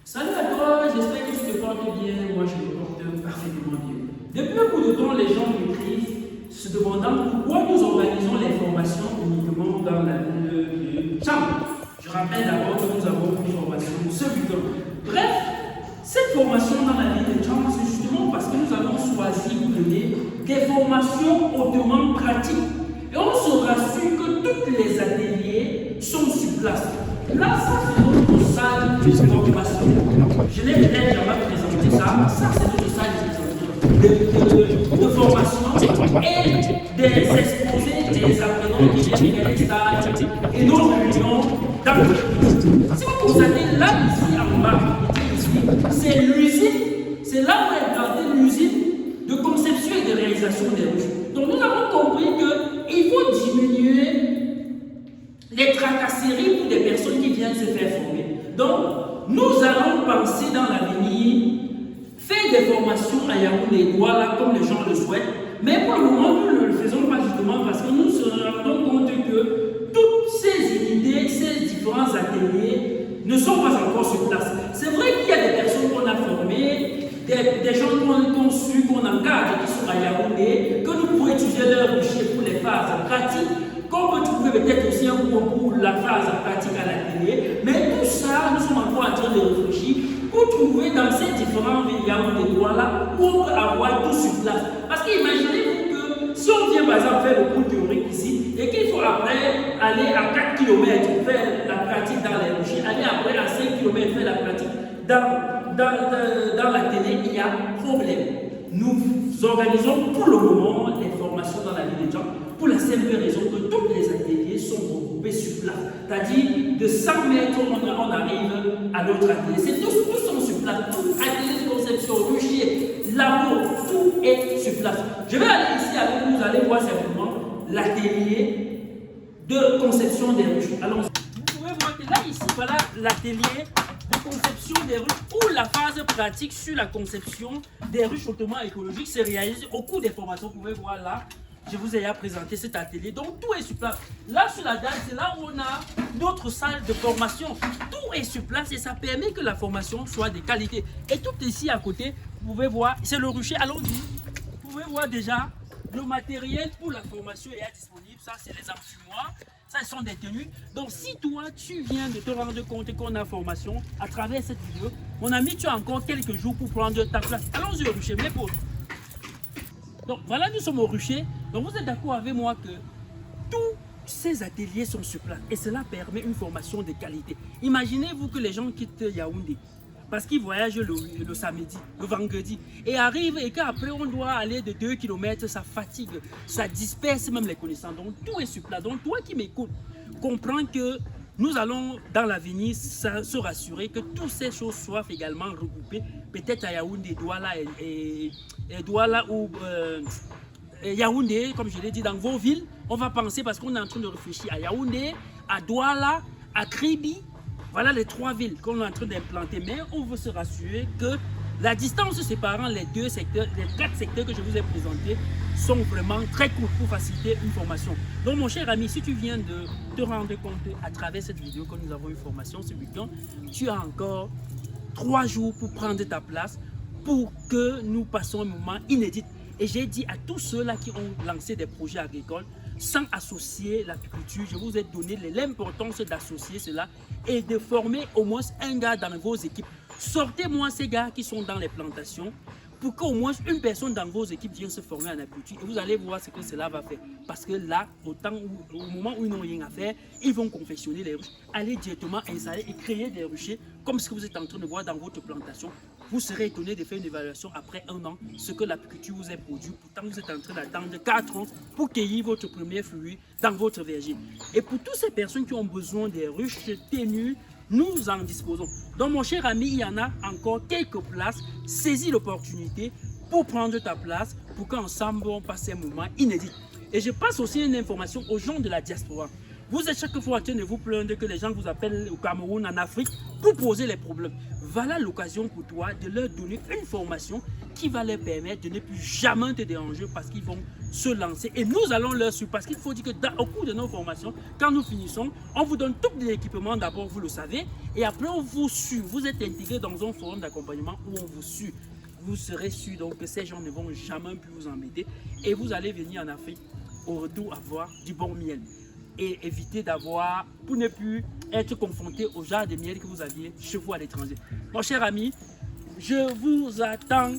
Salut à toi, j'espère que tu te portes bien. Moi, je me porte parfaitement bien. Depuis un bout de temps, les gens m'écrivent se demandant pourquoi nous organisons les formations uniquement dans la ville de Tcham. Je rappelle d'abord que nous avons une formation ce week-end. Bref, cette formation dans la ville de Tcham, c'est justement parce que nous avons choisi de donner des formations hautement pratiques. Et on se rassure que tous les ateliers sont sur place. Là, ça c'est notre salle de formation. Je l'ai peut-être jamais présenté ça. Ça c'est notre salle de formation et des exposés des apprenants qui viennent faire des stages et nos réunions d'entreprise. Si vous constatez là, ici en bas, c'est l'usine, c'est là où est implantée l'usine de conception et de réalisation des ruches. Donc nous avons compris qu'il faut diminuer les tracasseries pour des personnes qui viennent se faire former. Donc, nous allons penser dans l'avenir, faire des formations à Yaoundé, voilà, comme les gens le souhaitent. Mais pour le moment, nous ne le faisons pas justement parce que nous nous rendons compte que toutes ces idées, ces différents ateliers ne sont pas encore sur place. C'est vrai qu'il y a des personnes qu'on a formées, des gens qu'on suit, qu'on encadre, qui sont à Yaoundé, que nous pouvons utiliser leur rucher pour les phases pratiques. Comme tu pouvais peut-être aussi un cours pour la phase pratique à l'atelier, mais tout ça, nous sommes encore en train de réfléchir pour trouver dans ces différents villes de droits là où on peut avoir tout sur place. Parce qu'imaginez-vous que si on vient par exemple faire le cours théorique ici et qu'il faut après aller à 4 km faire la pratique dans les ruchers, aller après à 5 km faire la pratique dans l'atelier, il y a problème. Nous organisons pour le moment les formations dans la ville de gens pour la simple raison que tous les ateliers sont regroupés sur place. C'est-à-dire, de 100 mètres, on arrive à notre atelier. Tous sont sur place. Tout atelier de conception, rucher, labo, tout est sur place. Je vais aller ici avec vous, vous allez voir simplement l'atelier de conception des ruches. Alors, vous pouvez voir que là, ici, voilà l'atelier de conception des ruches où la phase pratique sur la conception des ruches hautement écologiques se réalise au cours des formations. Vous pouvez voir là, je vous ai présenté cet atelier. Donc tout est sur place. Là sur la date, c'est là où on a notre salle de formation. Tout est sur place et ça permet que la formation soit de qualité. Et tout ici à côté, vous pouvez voir, c'est le rucher. Allons-y. Vous pouvez voir déjà le matériel pour la formation est disponible. Ça, c'est les enfumoirs. Ça, ce sont des tenues. Donc, si toi, tu viens de te rendre compte qu'on a formation à travers cette vidéo, mon ami, tu as encore quelques jours pour prendre ta place. Allons-y au rucher, mes potes. Donc, voilà, nous sommes au rucher. Donc, vous êtes d'accord avec moi que tous ces ateliers sont sur place et cela permet une formation de qualité. Imaginez-vous que les gens quittent Yaoundé parce qu'ils voyagent le samedi, le vendredi et arrivent et qu'après on doit aller de 2 km, ça fatigue, ça disperse même les connaissances. Donc tout est sur place. Donc toi qui m'écoutes, comprends que nous allons dans l'avenir se rassurer que toutes ces choses soient également regroupées, peut-être à Yaoundé, Douala et Douala ou Yaoundé, comme je l'ai dit, dans vos villes. On va penser parce qu'on est en train de réfléchir à Yaoundé, à Douala, à Kribi. Voilà les 3 villes qu'on est en train d'implanter, mais on veut se rassurer que la distance séparant les 4 secteurs que je vous ai présentés sont vraiment très courts pour faciliter une formation. Donc mon cher ami, si tu viens de te rendre compte à travers cette vidéo que nous avons une formation ce week-end, tu as encore 3 jours pour prendre ta place pour que nous passions un moment inédit. Et j'ai dit à tous ceux-là qui ont lancé des projets agricoles, sans associer l'apiculture, je vous ai donné l'importance d'associer cela et de former au moins un gars dans vos équipes. Sortez-moi ces gars qui sont dans les plantations pour qu'au moins une personne dans vos équipes vienne se former en apiculture et vous allez voir ce que cela va faire. Parce que là, au moment où ils n'ont rien à faire, ils vont confectionner les ruches, aller directement installer et créer des ruchers comme ce que vous êtes en train de voir dans votre plantation. Vous serez étonné de faire une évaluation après 1 an, ce que l'apiculture vous a produit. Pourtant, vous êtes en train d'attendre 4 ans pour cueillir votre premier fruit dans votre verger. Et pour toutes ces personnes qui ont besoin des ruches tenues, nous en disposons. Donc, mon cher ami, il y en a encore quelques places. Saisis l'opportunité pour prendre ta place, pour qu'ensemble, on passe un moment inédit. Et je passe aussi une information aux gens de la diaspora. Vous êtes chaque fois en train de vous plaindre que les gens vous appellent au Cameroun, en Afrique, pour poser les problèmes. Voilà l'occasion pour toi de leur donner une formation qui va leur permettre de ne plus jamais te déranger parce qu'ils vont se lancer. Et nous allons leur suivre parce qu'il faut dire que au cours de nos formations, quand nous finissons, on vous donne tout l'équipement d'abord, vous le savez, et après on vous suit. Vous êtes intégré dans un forum d'accompagnement où on vous suit. Vous serez sûr donc que ces gens ne vont jamais plus vous embêter et vous allez venir en Afrique au retour avoir du bon miel et éviter d'avoir, pour ne plus être confronté au genre de miel que vous aviez chez vous à l'étranger. Mon cher ami, je vous attends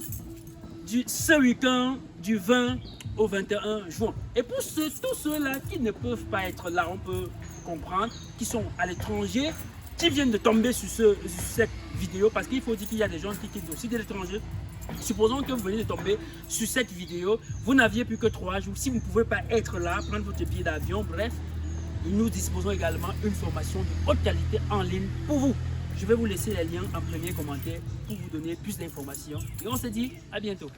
ce week-end du 20 au 21 juin. Et pour tous ceux-là qui ne peuvent pas être là, on peut comprendre, qui sont à l'étranger, qui viennent de tomber sur cette vidéo, parce qu'il faut dire qu'il y a des gens qui quittent aussi de l'étranger. Supposons que vous venez de tomber sur cette vidéo, vous n'aviez plus que 3 jours. Si vous ne pouvez pas être là, prendre votre billet d'avion, bref, nous disposons également d'une formation de haute qualité en ligne pour vous. Je vais vous laisser les liens en premier commentaire pour vous donner plus d'informations. Et on se dit à bientôt.